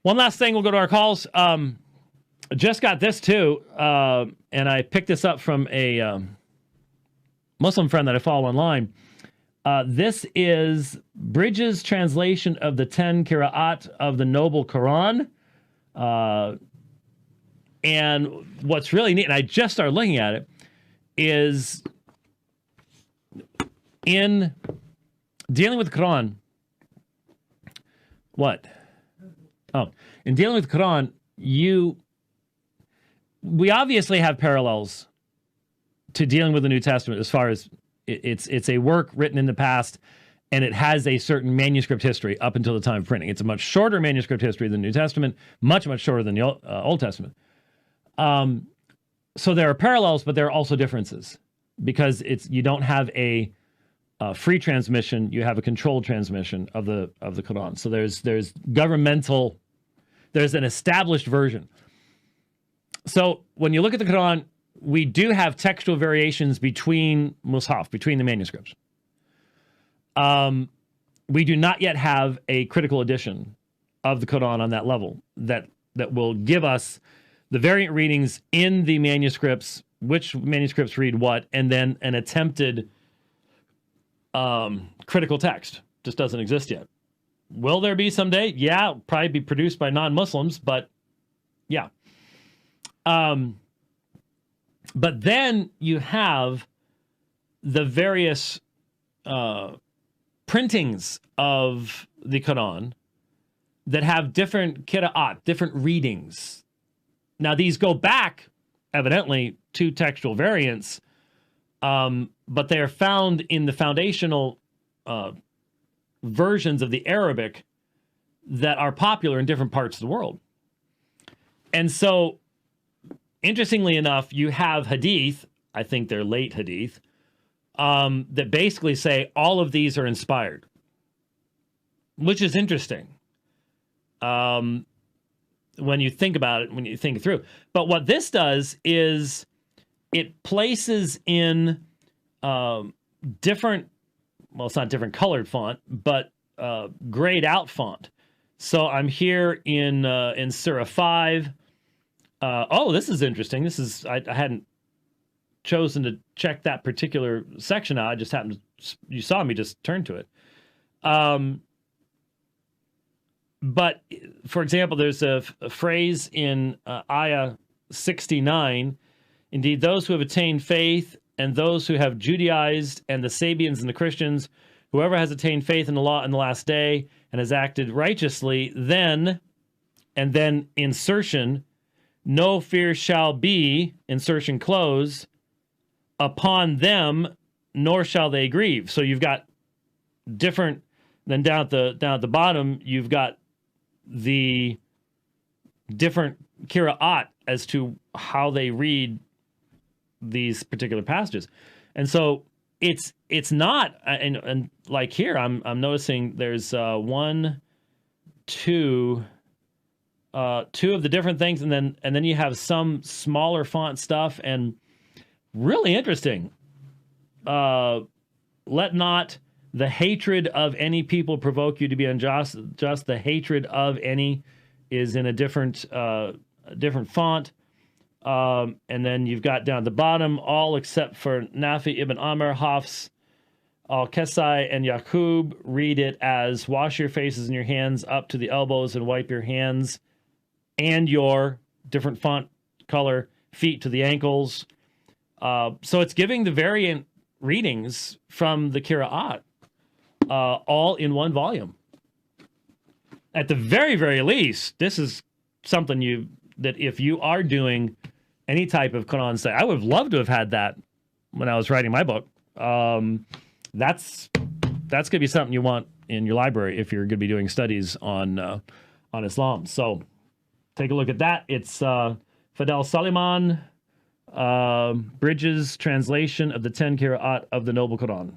One last thing, we'll go to our calls. Just got this too, and I picked this up from a Muslim friend that I follow online. This is Bridges' translation of the 10 Qira'at of the Noble Quran. And what's really neat, and I just started looking at it, is in dealing with the Quran. What? Oh, in dealing with the Quran, we obviously have parallels to dealing with the New Testament as far as it's a work written in the past, and it has a certain manuscript history up until the time of printing. It's a much shorter manuscript history than the New Testament, much shorter than the Old Testament. So there are parallels, but there are also differences because you don't have a free transmission; you have a controlled transmission of the Quran. So there's governmental, there's an established version. So when you look at the Quran, we do have textual variations between mushaf, between the manuscripts. We do not yet have a critical edition of the Quran on that level that will give us the variant readings in the manuscripts, which manuscripts read what, and then an attempted critical text. Just doesn't exist yet. Will there be someday? Yeah, it'll probably be produced by non-Muslims, but yeah. But then you have the various printings of the Quran that have different qira'at, different readings. Now, these go back, evidently, to textual variants, but they are found in the foundational versions of the Arabic that are popular in different parts of the world. And so, interestingly enough, you have hadith, I think they're late hadith, that basically say all of these are inspired, which is interesting when you think about it, when you think it through. But what this does is it places in different, well, it's not different colored font, but grayed out font. So I'm here in Surah 5. Oh, this is interesting. This is, I hadn't chosen to check that particular section out. I just happened to, you saw me just turn to it. But for example, there's a phrase in Ayah 69. Indeed, those who have attained faith and those who have Judaized and the Sabians and the Christians, whoever has attained faith in the law in the last day and has acted righteously, then, and then insertion, no fear shall be, insertion close, upon them, nor shall they grieve. So you've got different, then down at the bottom, you've got the different qira'at as to how they read these particular passages. And so it's not, and like here, I'm noticing there's two of the different things, and then you have some smaller font stuff, and really interesting. Let not the hatred of any people provoke you to be unjust. Just the hatred of any is in a different font. And then you've got down at the bottom, all except for Nafi ibn Amr, Hafs, Al-Kesai, and Yaqub read it as wash your faces and your hands up to the elbows and wipe your hands and your different font color feet to the ankles. So it's giving the variant readings from the Qira'at all in one volume. At the very, very least, this is something that if you are doing any type of Quran study, I would have loved to have had that when I was writing my book. That's going to be something you want in your library if you're going to be doing studies on Islam. So take a look at that. It's Fidel Suleiman, Bridges' translation of the 10 Qira'at of the Noble Quran.